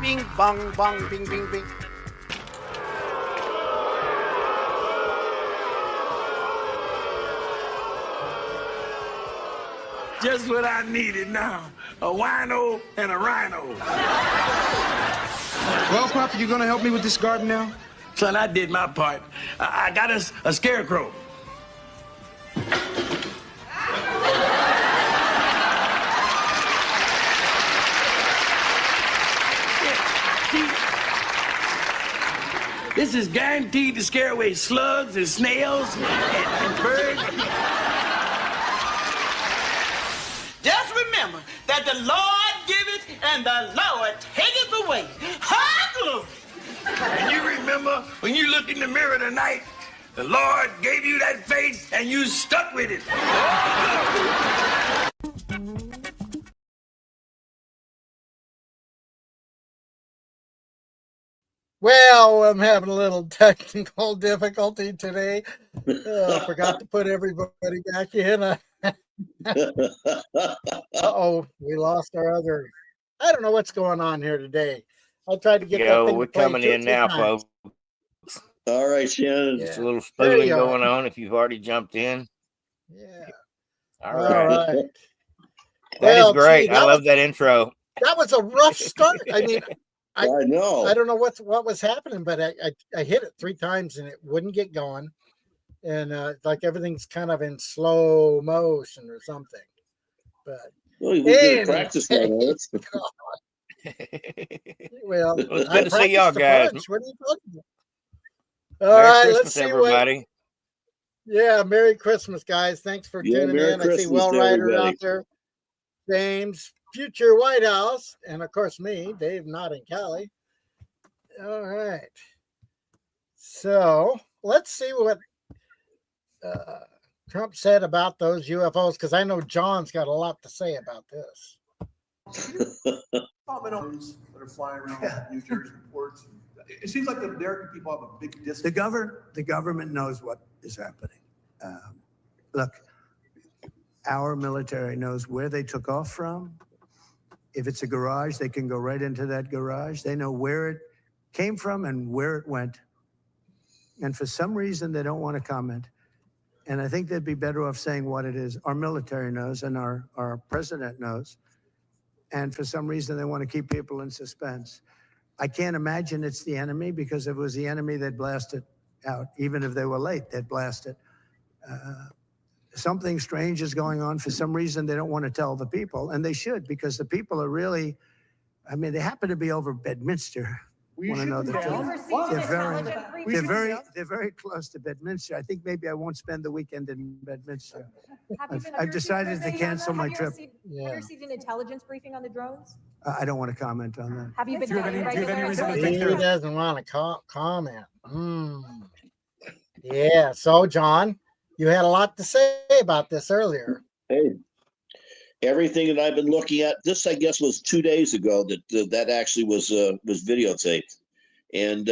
Bing bong bong bing bing bing. Just what I needed now. A wino and a rhino. Well, Papa, you gonna help me with this garden now? Son, I did my part. I got us a scarecrow. This is guaranteed to scare away slugs and snails and birds. Just remember that the Lord giveth and the Lord taketh away. Hallelujah! And you remember when you looked in the mirror tonight, the Lord gave you that face and you stuck with it. Well, I'm having a little technical difficulty today. Forgot to put everybody back in. Uh-oh, we lost our other. I don't know what's going on here today. I tried to get that thing We're to play coming in now, times. folks. All right, Shannon. Just a little spooling going on if you've already jumped in. Yeah. All right. That is great. I love that intro. That was a rough start. I mean, I know. I don't know what was happening, but I hit it 3 times and it wouldn't get going. And like everything's kind of in slow motion or something. But we did practice that. Well, it's good to see y'all guys. What are you talking about? All right, let's see everybody. Yeah, Merry Christmas, guys. Thanks for tuning in. I see Will Ryder out there, James, future White House, and of course me, Dave, not in Cali. All right. So let's see what Trump said about those UFOs, because I know John's got a lot to say about this. That are flying around New Jersey ports. It seems like the American people have a big distance. The government knows what is happening. Look, our military knows where they took off from. If it's a garage, they can go right into that garage. They know where it came from and where it went. And for some reason, they don't want to comment. And I think they'd be better off saying what it is. Our military knows and our president knows. And for some reason, they want to keep people in suspense. I can't imagine it's the enemy, because if it was the enemy, they'd blast it out. Even if they were late, they'd blast it. Something strange is going on. For some reason, they don't want to tell the people, and they should, because the people are really, I mean, they happen to be over Bedminster. Want to know the truth? They're very close to Bedminster. I think maybe I won't spend the weekend in Bedminster. I've decided to cancel my trip. Have you received an intelligence briefing on the drones? I don't want to comment on that. Have you been? He doesn't want to comment. Yeah. So, John, you had a lot to say about this earlier. Hey, everything that I've been looking at, this I guess was 2 days ago that actually was videotaped. And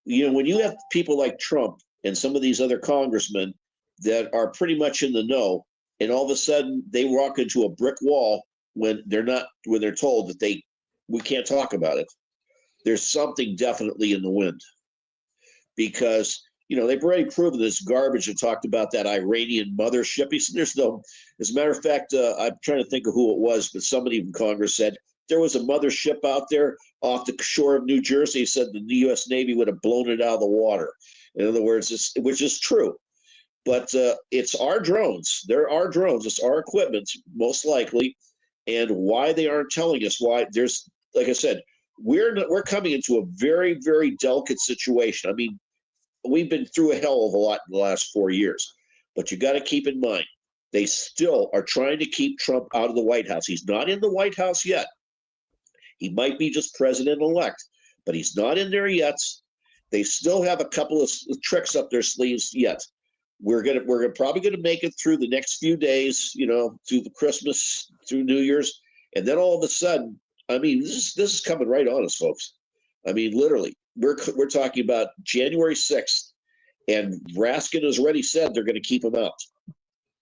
when you have people like Trump and some of these other congressmen that are pretty much in the know, and all of a sudden they walk into a brick wall when they're told that we can't talk about it. There's something definitely in the wind, because they've already proven this garbage and talked about that Iranian mothership. There's no, as a matter of fact, I'm trying to think of who it was, but somebody in Congress said there was a mothership out there off the shore of New Jersey. He said the U.S. Navy would have blown it out of the water. In other words, which is true. But it's our drones. They're our drones. It's our equipment, most likely. And why they aren't telling us why, there's, like I said, we're coming into a very, very delicate situation. I mean, we've been through a hell of a lot in the last 4 years. But you got to keep in mind, they still are trying to keep Trump out of the White House. He's not in the White House yet. He might be just president-elect, but he's not in there yet. They still have a couple of tricks up their sleeves yet. We're probably gonna make it through the next few days, through the Christmas, through New Year's, and then all of a sudden, I mean, this is coming right on us, folks. I mean, literally, we're talking about January 6th, and Raskin has already said they're going to keep him out.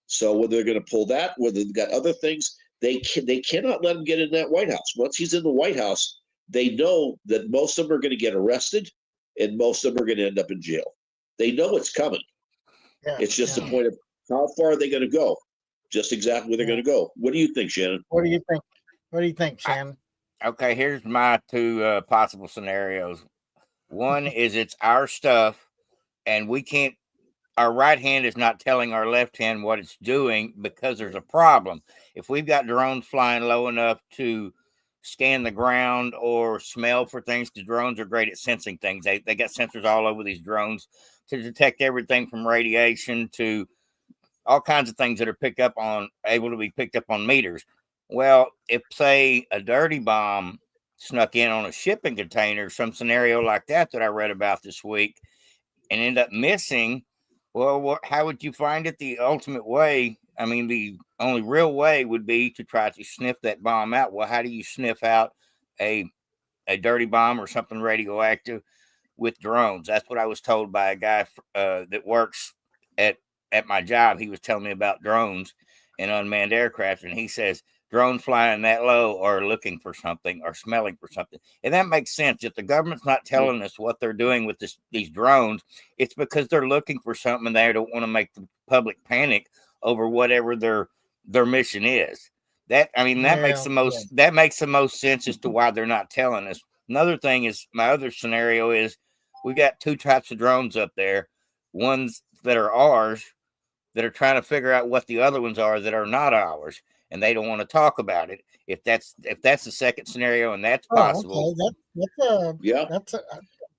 So whether they're going to pull that, whether they've got other things, They cannot let him get in that White House. Once he's in the White House, they know that most of them are going to get arrested, and most of them are going to end up in jail. They know it's coming. Yeah, it's just a point of how far are they going to go? Just exactly where they're going to go. What do you think, Shannon? What do you think? What do you think, Shannon? Okay, here's my two possible scenarios. One is it's our stuff, and we can't. Our right hand is not telling our left hand what it's doing because there's a problem. If we've got drones flying low enough to scan the ground or smell for things, because drones are great at sensing things. They got sensors all over these drones to detect everything from radiation to all kinds of things that are able to be picked up on meters. Well, if say a dirty bomb snuck in on a shipping container, some scenario like that I read about this week, and end up missing, well, how would you find it? The ultimate way, I mean, the only real way would be to try to sniff that bomb out. Well, how do you sniff out a dirty bomb or something radioactive with drones? That's what I was told by a guy that works at my job. He was telling me about drones and unmanned aircraft, and he says drones flying that low are looking for something or smelling for something. And that makes sense. If the government's not telling us what they're doing with these drones, it's because they're looking for something and they don't want to make the public panic over whatever their mission is. That makes the most sense as to why they're not telling us. Another thing is, my other scenario is, we got two types of drones up there. Ones that are ours, that are trying to figure out what the other ones are that are not ours, and they don't want to talk about it. If that's the second scenario, and that's possible. Okay. That's a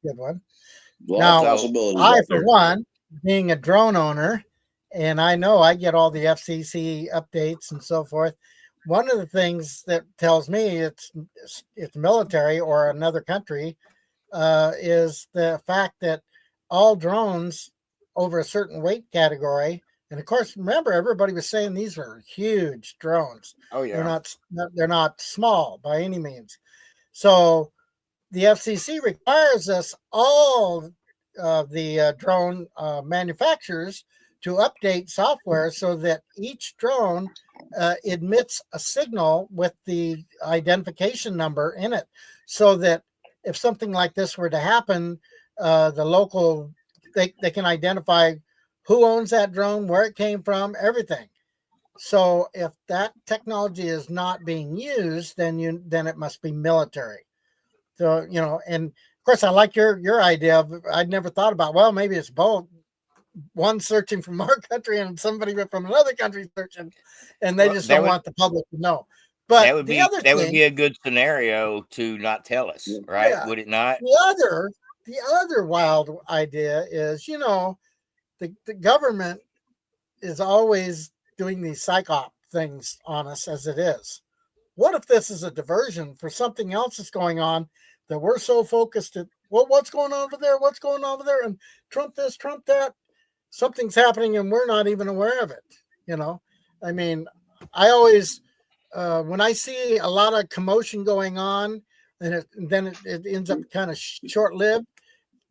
good one. Now, I, for one, being a drone owner, and I know I get all the FCC updates and so forth. One of the things that tells me it's military or another country is the fact that all drones over a certain weight category, and of course, remember, everybody was saying these are huge drones. Oh yeah, they're not small by any means. So the FCC requires us all the drone manufacturers to update software so that each drone emits a signal with the identification number in it, so that if something like this were to happen, the local they can identify who owns that drone, where it came from, everything. So if that technology is not being used, then it must be military. So, and of course, I like your idea of, I'd never thought about, well, maybe it's both. One searching from our country and somebody from another country searching, and they just don't want the public to know. But that would be a good scenario to not tell us, right? Yeah. Would it not? The other wild idea is, the government is always doing these psych op things on us as it is. What if this is a diversion for something else that's going on, that we're so focused at, well, what's going on over there? What's going on over there? And Trump this, Trump that. Something's happening and we're not even aware of it. I mean, I always, when I see a lot of commotion going on, and then it ends up kind of short-lived,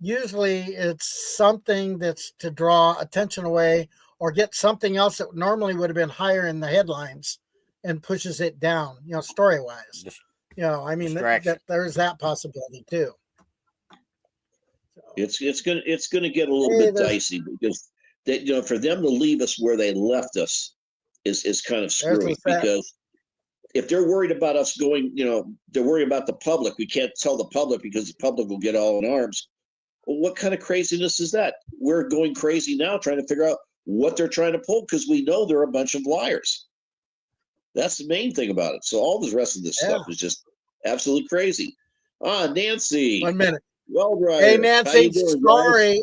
usually it's something that's to draw attention away or get something else that normally would have been higher in the headlines and pushes it down, story-wise. I mean, there's that possibility too. It's gonna get a little bit dicey, because for them to leave us where they left us is kind of screwy, because if they're worried about us going, they're worried about the public. We can't tell the public because the public will get all in arms. Well, what kind of craziness is that? We're going crazy now trying to figure out what they're trying to pull, because we know they're a bunch of liars. That's the main thing about it. So all the rest of this stuff is just absolutely crazy. Nancy. 1 minute. Well, right. Hey, Nancy, sorry.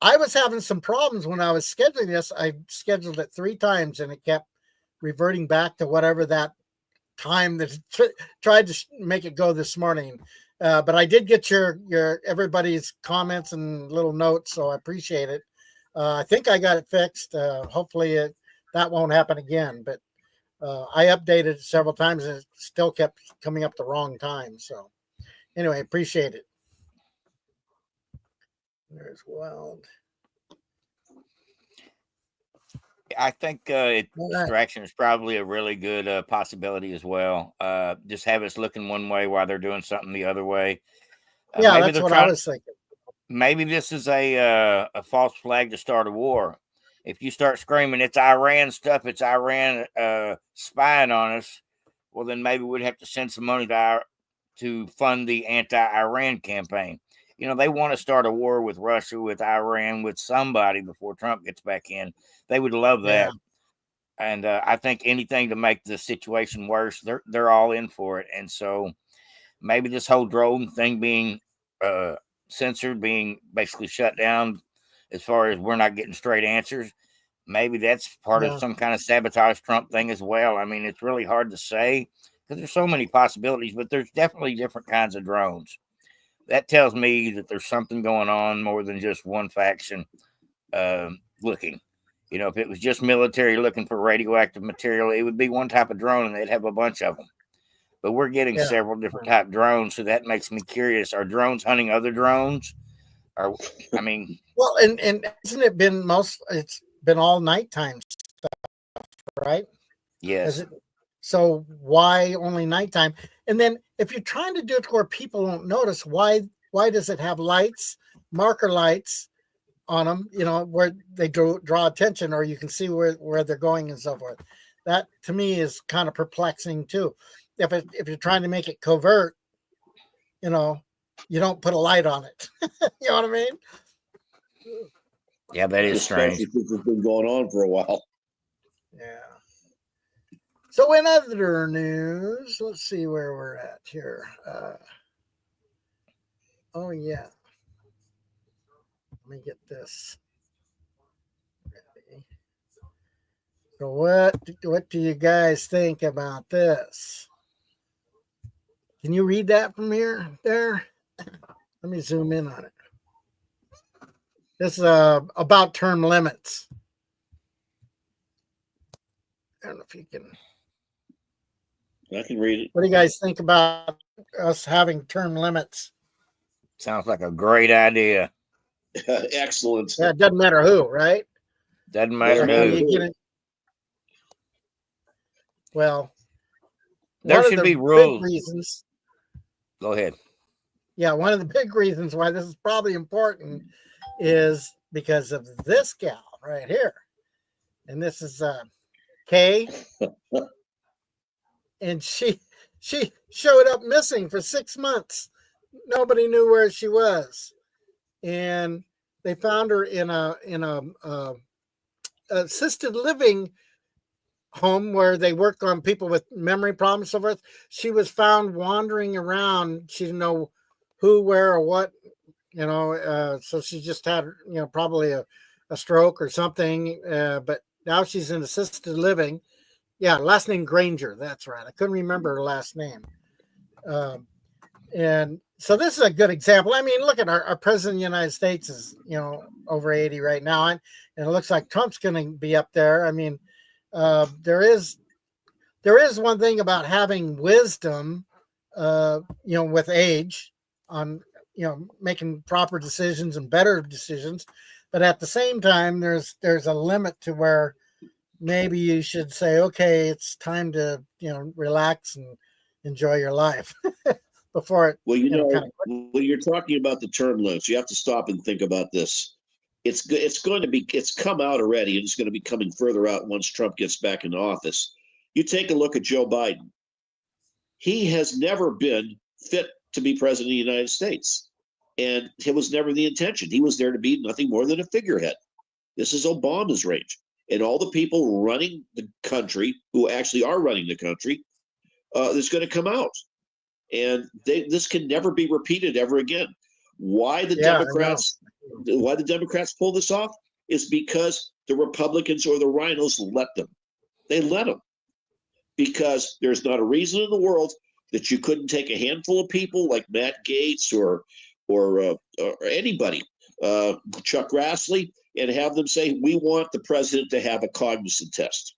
I was having some problems when I was scheduling this. I scheduled it 3 times and it kept reverting back to whatever that time that tried to make it go this morning. But I did get your everybody's comments and little notes, so I appreciate it. I think I got it fixed. Hopefully that won't happen again. But I updated it several times and it still kept coming up the wrong time. So anyway, appreciate it. There's Wild. I think distraction is probably a really good possibility as well. Just have us looking one way while they're doing something the other way. Yeah, Maybe that's they're what I trying. was thinking. Maybe this is a false flag to start a war. If you start screaming it's Iran stuff, it's Iran spying on us, well then maybe we'd have to send some money to fund the anti-Iran campaign. You know, they want to start a war with Russia, with Iran, with somebody before Trump gets back in. They would love that. Yeah. And I think anything to make the situation worse, they're all in for it. And so maybe this whole drone thing being censored, being basically shut down, as far as we're not getting straight answers, maybe that's part of some kind of sabotage Trump thing as well. I mean, it's really hard to say because there's so many possibilities, but there's definitely different kinds of drones. That tells me that there's something going on more than just one faction looking. You know, if it was just military looking for radioactive material, it would be one type of drone and they'd have a bunch of them. But we're getting several different type drones, so that makes me curious. Are drones hunting other drones? Or, I mean, well, and hasn't it been it's been all nighttime stuff, right? Yes. So why only nighttime? And then if you're trying to do it where people don't notice, why does it have lights, marker lights on them, you know, where they draw attention, or you can see where they're going and so forth? That to me is kind of perplexing too. If you're trying to make it covert, you know, you don't put a light on it. You know what I mean? Yeah, that is strange. This has been going on for a while. Yeah. So in other news, let's see where we're at here. Oh yeah. Let me get this ready. So what do you guys think about this? Can you read that from here? There. Let me zoom in on it. This is about term limits. I don't know if you can. I can read it. What do you guys think about us having term limits? Sounds like a great idea. Excellent. Yeah, it doesn't matter who, right? Doesn't matter who. Well, there should be rules. Reasons. Go ahead. Yeah, one of the big reasons why this is probably important is because of this gal right here. And this is Kay. And she showed up missing for 6 months. Nobody knew where she was. And they found her in a assisted living home where they work on people with memory problems, so forth. She was found wandering around. She didn't know who, where, or what, you know. So she just had, you know, probably a stroke or something. But now she's in assisted living. Yeah, last name Granger. That's right. I couldn't remember her last name. And so this is a good example. I mean, look at our president of the United States is, you know, over 80 right now. And it looks like Trump's going to be up there. I mean, there is one thing about having wisdom, you know, with age on, you know, making proper decisions and better decisions. But at the same time, there's a limit to where maybe you should say, okay, it's time to, you know, relax and enjoy your life before it. Well, when you're talking about the term limits, you have to stop and think about this. It's come out already, and it's going to be coming further out once Trump gets back into office. You take a look at Joe Biden. He has never been fit to be president of the United States. And it was never the intention. He was there to be nothing more than a figurehead. This is Obama's range. And all the people running the country, who actually are running the country, is going to come out. And this can never be repeated ever again. Why the Democrats pull this off is because the Republicans or the rhinos let them. They let them. Because there's not a reason in the world that you couldn't take a handful of people like Matt Gaetz or anybody, Chuck Grassley, and have them say, we want the president to have a cognizant test.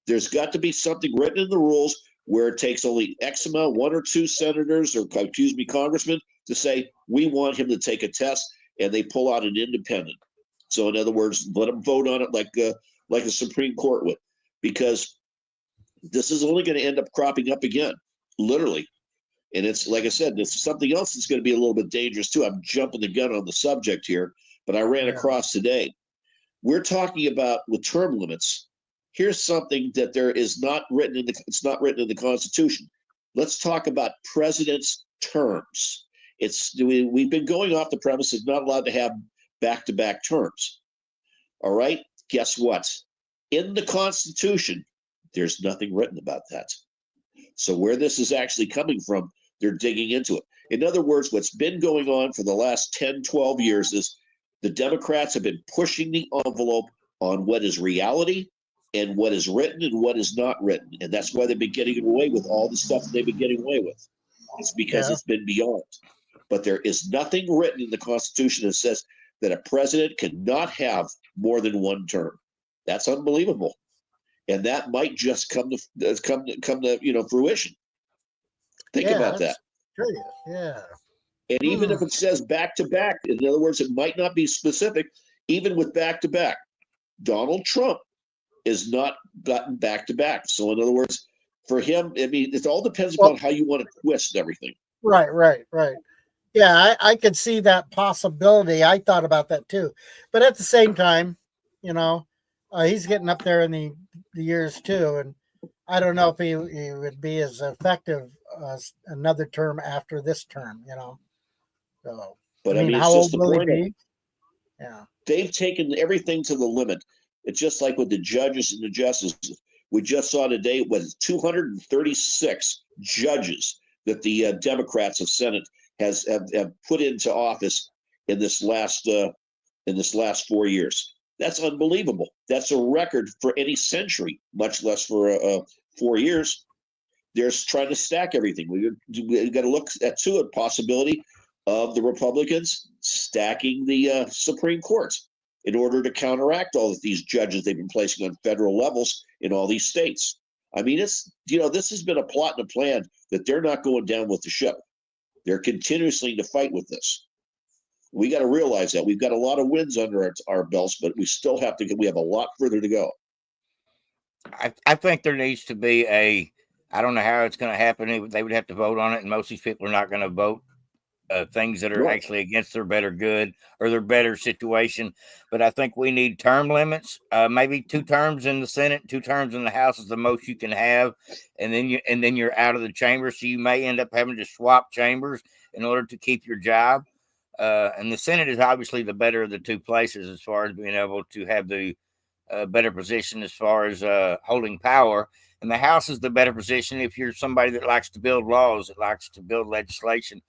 There's got to be something written in the rules where it takes only X amount, 1 or 2 senators or, congressmen, to say, we want him to take a test, and they pull out an independent. So in other words, let them vote on it like like a Supreme Court would, because this is only going to end up cropping up again, literally. And it's like I said, this is something else that's going to be a little bit dangerous too. I'm jumping the gun on the subject here, but I ran across today. We're talking about with term limits. Here's something that there is not written in it's not written in the Constitution. Let's talk about president's terms. We've been going off the premise it's not allowed to have back-to-back terms. All right, guess what? In the Constitution, there's nothing written about that. So where this is actually coming from, they're digging into it. In other words, what's been going on for the last 10, 12 years is the Democrats have been pushing the envelope on what is reality and what is written and what is not written. And that's why they've been getting away with all the stuff that they've been getting away with. It's because it's been beyond. But there is nothing written in the Constitution that says that a president cannot have more than one term. That's unbelievable. And that might just come to fruition. Think about that. Curious. Yeah. And even if it says back to back, in other words, it might not be specific. Even with back to back, Donald Trump is not gotten back to back. So in other words, for him, I mean, it all depends upon how you want to twist everything. Right. Yeah, I could see that possibility. I thought about that too, but at the same time, he's getting up there in the years too, and I don't know if he would be as effective another term after this term. So, but I mean how old will he be? Yeah, they've taken everything to the limit. It's just like with the judges and the justices. We just saw today was 236 judges that the Democrats of Senate have put into office in this last 4 years. That's unbelievable. That's a record for any century, much less for 4 years. They're trying to stack everything. We got to look at a possibility of the Republicans stacking the Supreme Court in order to counteract all of these judges they've been placing on federal levels in all these states. I mean, this has been a plot and a plan that they're not going down with the ship. They're continuously to fight with this. We got to realize that we've got a lot of wins under our belts, but we still have to. We have a lot further to go. I think there needs to be I don't know how it's going to happen. They would have to vote on it, and most of these people are not going to vote things that are actually against their better good or their better situation. But I think we need term limits. Maybe 2 terms in the Senate, 2 terms in the House is the most you can have, and then you're out of the chamber. So you may end up having to swap chambers in order to keep your job. And the Senate is obviously the better of the 2 places as far as being able to have the better position as far as holding power. And the House is the better position if you're somebody that likes to build laws, that likes to build legislation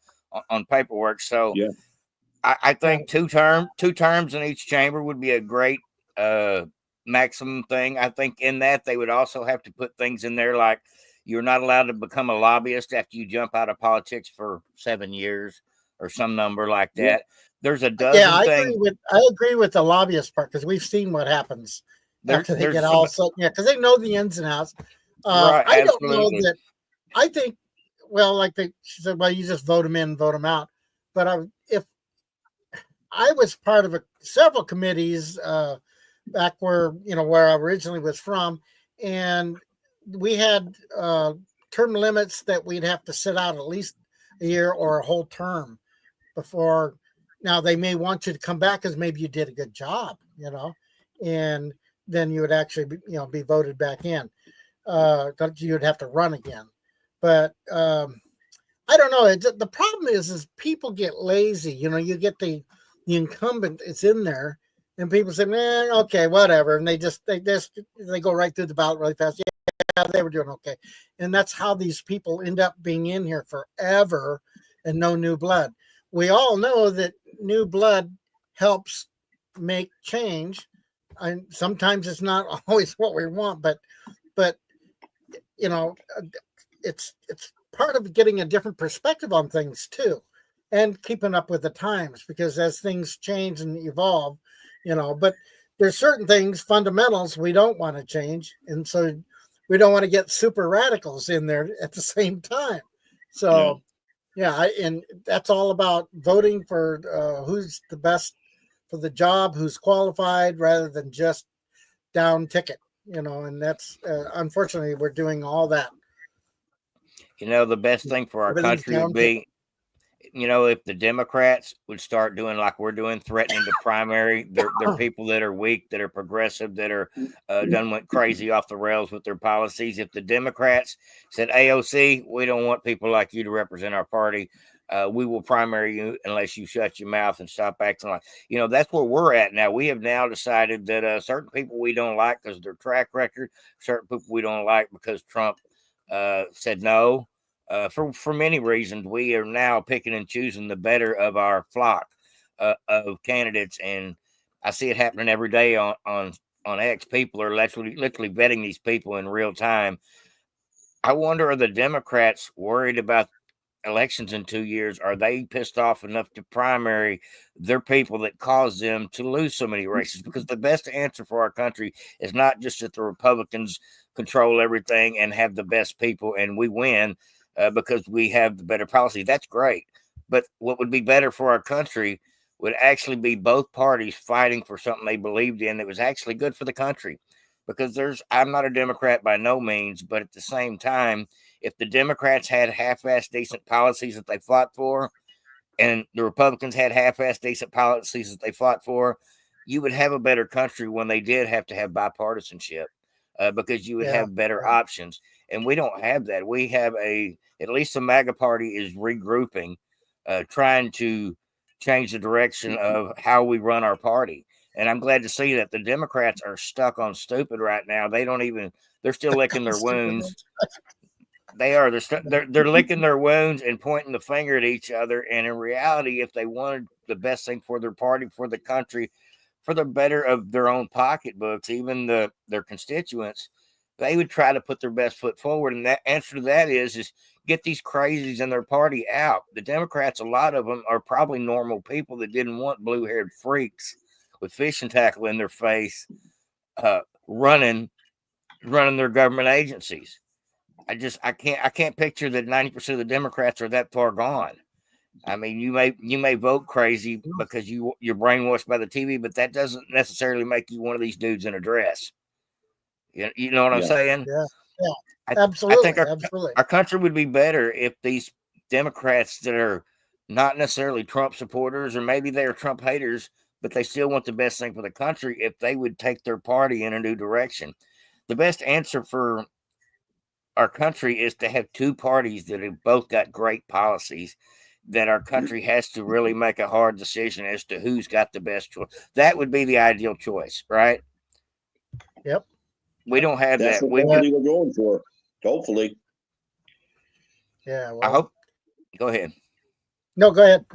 on paperwork. So I think 2 terms in each chamber would be a great maximum thing. I think in that they would also have to put things in there like you're not allowed to become a lobbyist after you jump out of politics for 7 years or some number like that. There's a dozen things. I agree with the lobbyist part because we've seen what happens after they get all because they know the ins and outs. Right, I don't know that. I think, she said, well, you just vote them in, vote them out. But if I was part of several committees back where I originally was from, and we had term limits that we'd have to sit out at least a year or a whole term before. Now they may want you to come back because maybe you did a good job, and then you would actually be voted back in. You'd have to run again. But I don't know. The problem is people get lazy. You get the incumbent. It's in there, and people say, "Man, okay, whatever," and they go right through the ballot really fast. Yeah, they were doing okay, and that's how these people end up being in here forever, and no new blood. We all know that new blood helps make change, and sometimes it's not always what we want, but it's part of getting a different perspective on things too, and keeping up with the times, because as things change and evolve, but there's certain things, fundamentals we don't want to change, and so we don't want to get super radicals in there at the same time. So and that's all about voting for who's the best for the job, who's qualified, rather than just down ticket, and that's unfortunately we're doing all that. The best thing for our country would be, if the Democrats would start doing like we're doing, threatening to primary their people that are weak, that are progressive, that are done went crazy off the rails with their policies. If the Democrats said, AOC, we don't want people like you to represent our party. We will primary you unless you shut your mouth and stop acting like, that's where we're at now. We have now decided that certain people we don't like because of their track record, certain people we don't like because Trump said no. For many reasons, we are now picking and choosing the better of our flock of candidates, and I see it happening every day on X. People are literally vetting these people in real time. I wonder, are the Democrats worried about elections in 2 years? Are they pissed off enough to primary their people that caused them to lose so many races? Because the best answer for our country is not just that the Republicans control everything and have the best people and we win. Because we have the better policy. That's great. But what would be better for our country would actually be both parties fighting for something they believed in that was actually good for the country. Because I'm not a Democrat by no means, but at the same time, if the Democrats had half-assed decent policies that they fought for, and the Republicans had half-assed decent policies that they fought for, you would have a better country when they did have to have bipartisanship, because you would have better options. And we don't have that. We have at least the MAGA party is regrouping, trying to change the direction of how we run our party. And I'm glad to see that the Democrats are stuck on stupid right now. They're still licking their wounds. They are. They're licking their wounds and pointing the finger at each other. And in reality, if they wanted the best thing for their party, for the country, for the better of their own pocketbooks, even their constituents, they would try to put their best foot forward. And that answer to that is get these crazies in their party out. The Democrats, a lot of them are probably normal people that didn't want blue-haired freaks with fishing tackle in their face, running their government agencies. I can't picture that 90% of the Democrats are that far gone. I mean, you may vote crazy because you're brainwashed by the TV, but that doesn't necessarily make you one of these dudes in a dress. You know what I'm saying? Yeah, absolutely. I think our country would be better if these Democrats that are not necessarily Trump supporters, or maybe they are Trump haters, but they still want the best thing for the country, if they would take their party in a new direction. The best answer for our country is to have two parties that have both got great policies, that our country has to really make a hard decision as to who's got the best choice. That would be the ideal choice, right? Yep. We don't have That's that. What we're going for, hopefully. Yeah. Well, I hope. Go ahead. No, go ahead.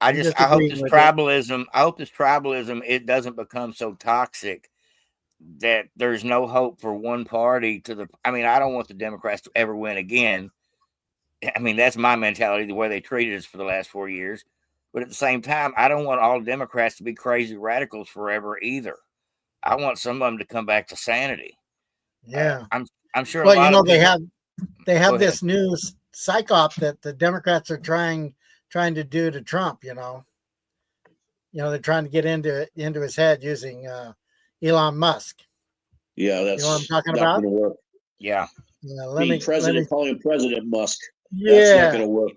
I hope this tribalism. I hope this tribalism, it doesn't become so toxic that there's no hope for one party I mean, I don't want the Democrats to ever win again. I mean, that's my mentality, the way they treated us for the last 4 years. But at the same time, I don't want all Democrats to be crazy radicals forever either. I want some of them to come back to sanity. Yeah. I'm sure. Well, they have this new psyop that the Democrats are trying to do to Trump. They're trying to get into his head using Elon Musk. Yeah, that's what I'm talking not about. Going to work. Yeah. Calling President Musk. Yeah, that's not going to work.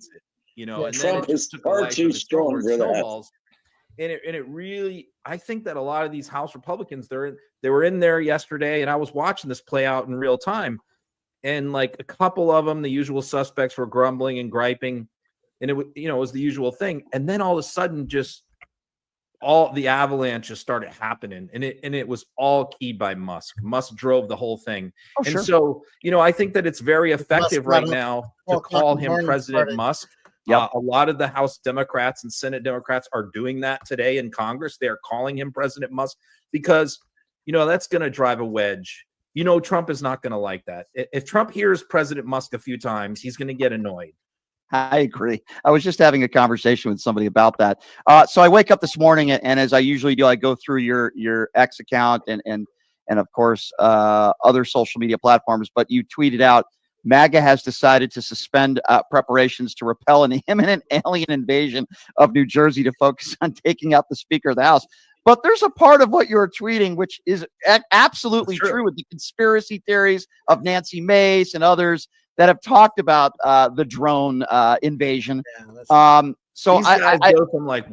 And Trump then is far too strong for that. And it really, I think that a lot of these House Republicans, they were in there yesterday, and I was watching this play out in real time. And like a couple of them, the usual suspects were grumbling and griping, and it was the usual thing. And then all of a sudden, just all the avalanche just started happening, and it was all keyed by Musk. Musk drove the whole thing. So, I think that it's very effective right now to call him President Musk. Yep. A lot of the House Democrats and Senate Democrats are doing that today in Congress. They are calling him President Musk because, that's going to drive a wedge. Trump is not going to like that. If Trump hears President Musk a few times, he's going to get annoyed. I agree. I was just having a conversation with somebody about that. So I wake up this morning, and as I usually do, I go through your X account and of course other social media platforms. But you tweeted out, MAGA has decided to suspend preparations to repel an imminent alien invasion of New Jersey to focus on taking out the Speaker of the House. But there's a part of what you're tweeting which is absolutely true with the conspiracy theories of Nancy Mace and others that have talked about the drone invasion. So These guys go from like.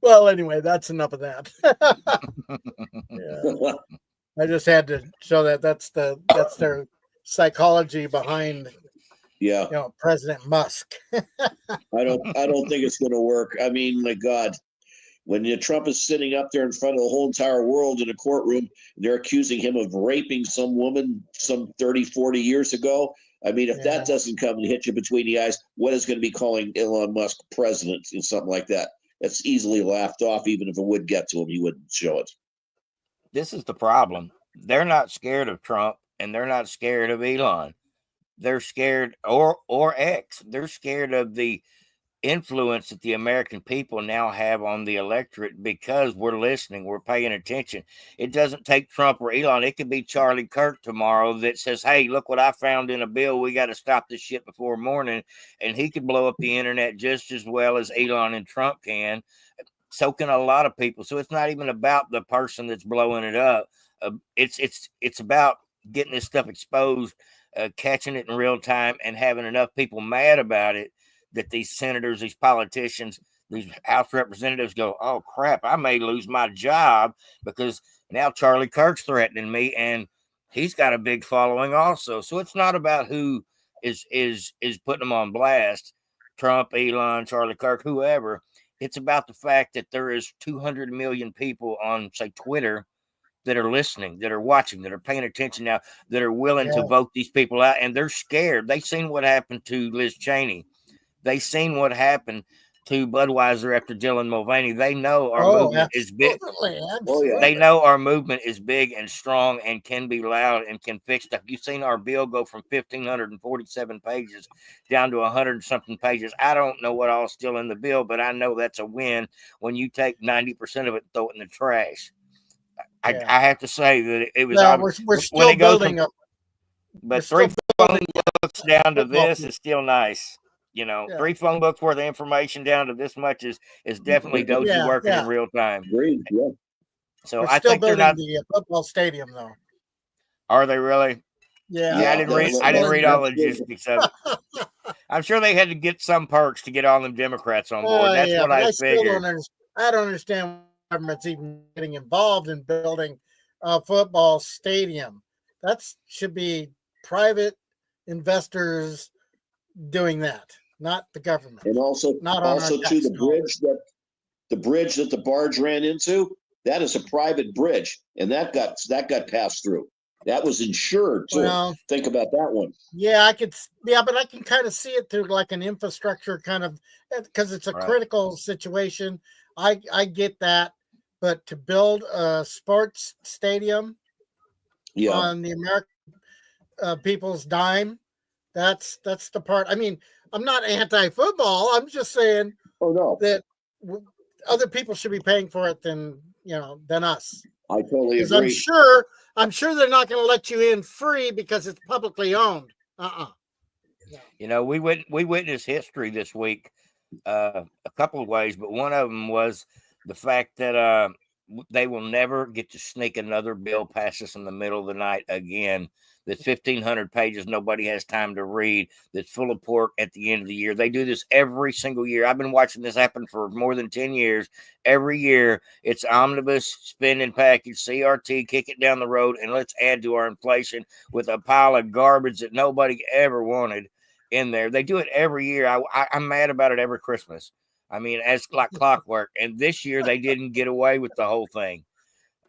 Well, anyway, that's enough of that. Yeah. I just had to show that's their psychology behind, President Musk. I don't think it's going to work. I mean, my God, when Trump is sitting up there in front of the whole entire world in a courtroom, they're accusing him of raping some woman some 30, 40 years ago. I mean, if that doesn't come and hit you between the eyes, what is going to be calling Elon Musk president and something like that? That's easily laughed off. Even if it would get to him, he wouldn't show it. This is the problem. They're not scared of Trump, and they're not scared of Elon. They're scared, or X. They're scared of the influence that the American people now have on the electorate because we're listening, we're paying attention. It doesn't take Trump or Elon. It could be Charlie Kirk tomorrow that says, hey, look what I found in a bill. We got to stop this shit before morning. And he could blow up the internet just as well as Elon and Trump can. So can a lot of people. So it's not even about the person that's blowing it up. It's about getting this stuff exposed, catching it in real time, and having enough people mad about it that these senators, these politicians, these House representatives go, oh crap, I may lose my job because now Charlie Kirk's threatening me, and he's got a big following also. So it's not about who is putting them on blast, Trump, Elon, Charlie Kirk, whoever. It's about the fact that there is 200 million people on, say, Twitter that are listening, that are watching, that are paying attention now, that are willing to vote these people out, and they're scared. They've seen what happened to Liz Cheney. They've seen what happened to Budweiser after Dylan Mulvaney. They know our movement is big. They know our movement is big and strong and can be loud and can fix stuff. You've seen our bill go from 1,547 pages down to 100-something pages. I don't know what all's still in the bill, but I know that's a win when you take 90% of it and throw it in the trash. I have to say that it was. No, we're still building up. But 3 phone books down to this is still nice. 3 phone books worth of information down to this much is definitely doji working in real time. Agreed. Yeah. So we're I still think they're building not. the football stadium, though. Are they really? Yeah. I didn't read all the logistics of it. I'm sure they had to get some perks to get all them Democrats on board. That's what I figured. I don't understand why the government's even getting involved in building a football stadium. That should be private investors doing that, not the government. And also to the bridge that the barge ran into, that is a private bridge, and that got passed through. That was insured too. Well, think about that one. Yeah, but I can kind of see it through like an infrastructure kind of, because it's a critical situation. I get that, but to build a sports stadium on the American people's dime, that's the part. I mean, I'm not anti-football. I'm just saying that other people should be paying for it than us. I totally agree. I'm sure they're not going to let you in free because it's publicly owned. We witnessed history this week a couple of ways, but one of them was the fact that they will never get to sneak another bill past us in the middle of the night again. That's 1,500 pages nobody has time to read, that's full of pork at the end of the year. They do this every single year. I've been watching this happen for more than 10 years. Every year, it's omnibus spending package, CRT, kick it down the road, and let's add to our inflation with a pile of garbage that nobody ever wanted in there. They do it every year. I'm mad about it every Christmas. I mean, it's like clockwork. And this year, they didn't get away with the whole thing.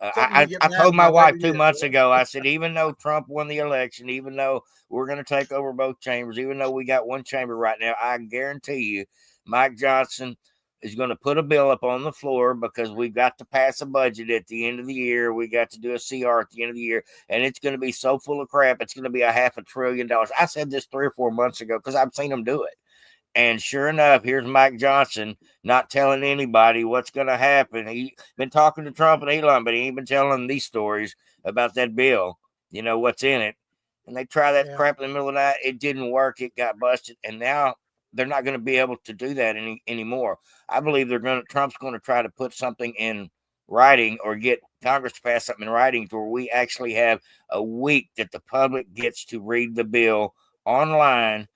I told my wife 2 months ago, I said, even though Trump won the election, even though we're going to take over both chambers, even though we got one chamber right now, I guarantee you Mike Johnson is going to put a bill up on the floor because we've got to pass a budget at the end of the year. We got to do a CR at the end of the year, and it's going to be so full of crap. It's going to be $500 billion. I said this 3 or 4 months ago because I've seen him do it. And sure enough, here's Mike Johnson not telling anybody what's going to happen. He's been talking to Trump and Elon, but he ain't been telling these stories about that bill, what's in it. And they try that crap in the middle of the night. It didn't work. It got busted. And now they're not going to be able to do that anymore. I believe Trump's going to try to put something in writing or get Congress to pass something in writing to where we actually have a week that the public gets to read the bill online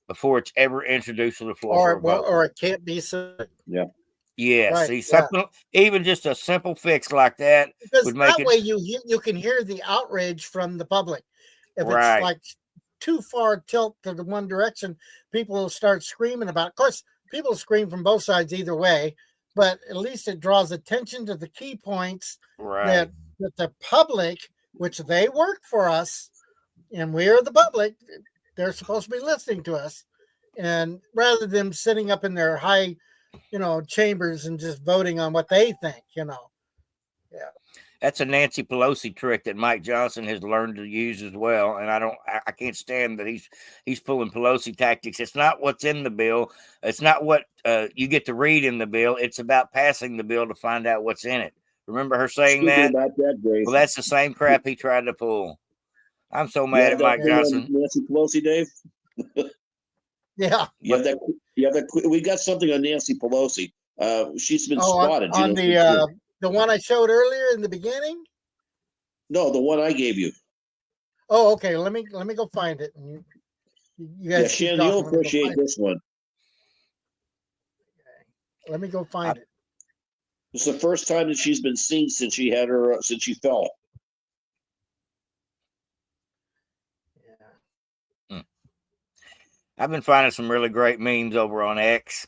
before it's ever introduced to the floor for a vote. Or it can't be said. Yeah. Yeah, Right, see, something, even just a simple fix like that because would make that it. way you can hear the outrage from the public. If Right. it's like too far tilt to the one direction, people will start screaming about it. Of course, people scream from both sides either way, but at least it draws attention to the key points Right. that the public, which they work for us, and we're the public, they're supposed to be listening to us. And rather than sitting up in their high, chambers and just voting on what they think, Yeah. That's a Nancy Pelosi trick that Mike Johnson has learned to use as well. And I can't stand that he's pulling Pelosi tactics. It's not what's in the bill. It's not what you get to read in the bill. It's about passing the bill to find out what's in it. Remember her saying Speaking that? about that, Dave. Well, that's the same crap he tried to pull. I'm so mad at Mike Johnson. Nancy Pelosi, Dave. Yeah. You have that. We got something on Nancy Pelosi. She's been spotted. On the one I showed earlier in the beginning. No, the one I gave you. Oh, okay. Let me go find it. You guys, yeah, Shannon, you'll appreciate this one. Let me go find it. It's the first time that she's been seen since she had her since she fell. I've been finding some really great memes over on X.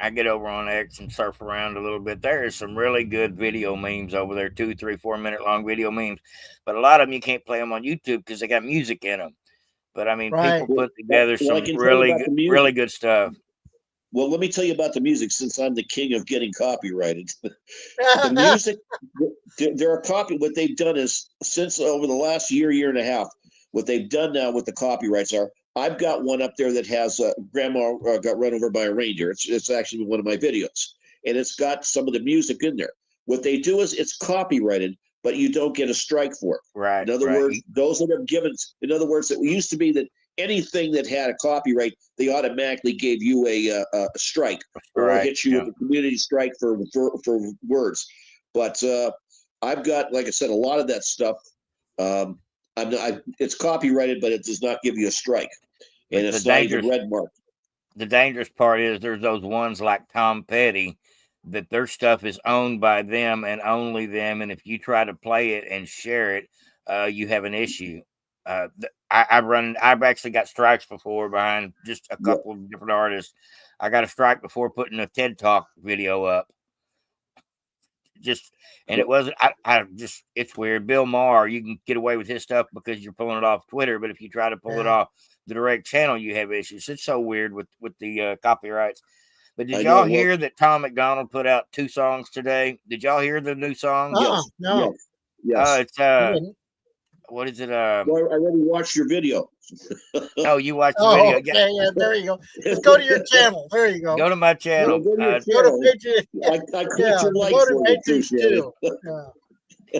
I get over on X and surf around a little bit. There is some really good video memes over there, 2, 3, 4 minute long video memes. But a lot of them you can't play them on YouTube because they got music in them. But I mean, people put together some really good stuff. Well, let me tell you about the music since I'm the king of getting copyrighted. The music, there are what they've done is since over the last year and a half, what they've done now with the copyrights are, I've got one up there that has Grandma got run over by a reindeer. It's actually one of my videos, and it's got some of the music in there. What they do is it's copyrighted, but you don't get a strike for it. Right. In other words, those that have given. In other words, it used to be that anything that had a copyright, they automatically gave you a strike or hit you with a community strike for words. But I've got, like I said, a lot of that stuff. It's copyrighted, but it does not give you a strike. And it's not even red mark. The dangerous part is there's those ones like Tom Petty that their stuff is owned by them and only them. And if you try to play it and share it, you have an issue. I've actually got strikes before behind just a couple of different artists. I got a strike before putting a TED Talk video up. It wasn't, it's weird. Bill Maher, you can get away with his stuff because you're pulling it off Twitter, but if you try to pull it off the direct channel, you have issues. It's so weird with the copyrights. But did y'all hear that Tom McDonald put out 2 songs today? Did y'all hear the new song? No. Yes. It's what is it? Well, I already watched your video. Oh, you watched the video? Okay, yeah, there you go. Just go to your channel. There you go. Go to my channel. Go to Patriots. I clicked your like for Patriots too.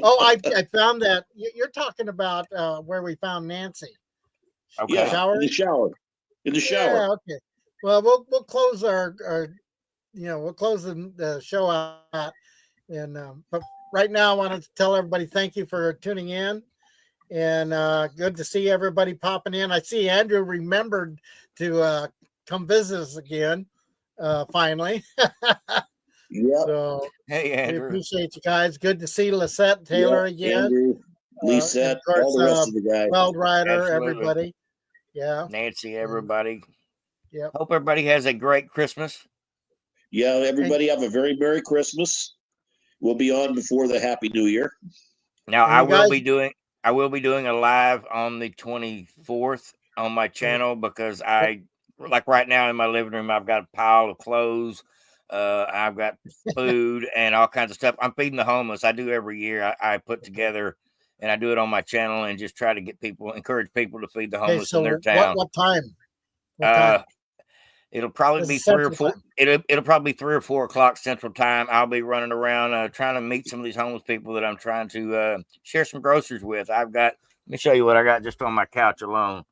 Oh, I found that. You're talking about where we found Nancy. Okay. Yeah, in the shower. Yeah, okay. Well, we'll close we'll close the show out, and but right now I want to tell everybody thank you for tuning in. And good to see everybody popping in. I see Andrew remembered to come visit us again, finally. Yeah. So hey, Andrew. We appreciate you guys. Good to see Lisette and Taylor again. Andrew, Lisette, all the rest of the guys. Weld Rider, everybody. Yeah. Nancy, everybody. Yeah. Hope everybody has a great Christmas. Yeah, everybody have a very Merry Christmas. We'll be on before the Happy New Year. Now I will be doing a live on the 24th on my channel because like right now in my living room, I've got a pile of clothes. I've got food and all kinds of stuff. I'm feeding the homeless. I do every year. I put together and I do it on my channel and just try to encourage people to feed the homeless in their town. What time? It'll probably be 3 or 4. It'll probably be 3 or 4 o'clock Central Time. I'll be running around trying to meet some of these homeless people that I'm trying to share some groceries with. Let me show you what I got just on my couch alone. I don't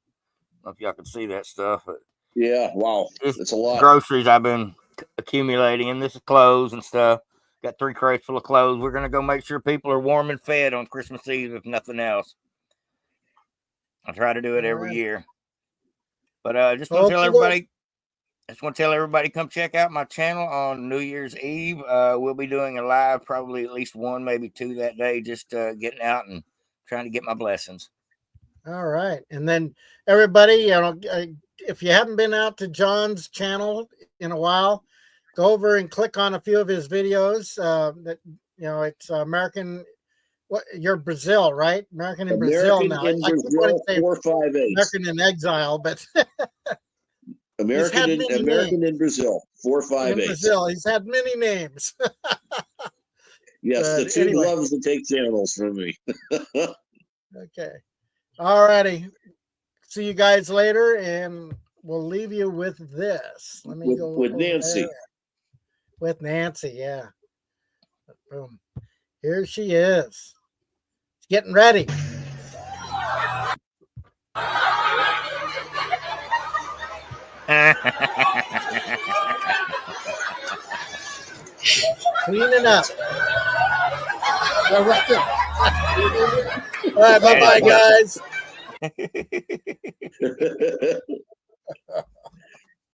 know if y'all can see that stuff, but yeah, wow, it's a lot. Groceries I've been accumulating, and this is clothes and stuff. Got 3 crates full of clothes. We're gonna go make sure people are warm and fed on Christmas Eve, if nothing else. I try to do it every year. But just want to tell everybody. I just want to tell everybody, come check out my channel on New Year's Eve. We'll be doing a live, probably at least 1, maybe 2 that day, just getting out and trying to get my blessings. All right. And then everybody, if you haven't been out to John's channel in a while, go over and click on a few of his videos. That it's American. What you're Brazil, right? American in Brazil now. In Brazil, 458. American in exile, but American in Brazil, 458. In Brazil, he's had many names. Yes, the two loves to take channels from me. Okay. All righty. See you guys later, and we'll leave you with this. Let me go with Nancy. There. With Nancy, yeah. Boom. Here she is. She's getting ready. Cleaning up. All right. All right, bye-bye, guys.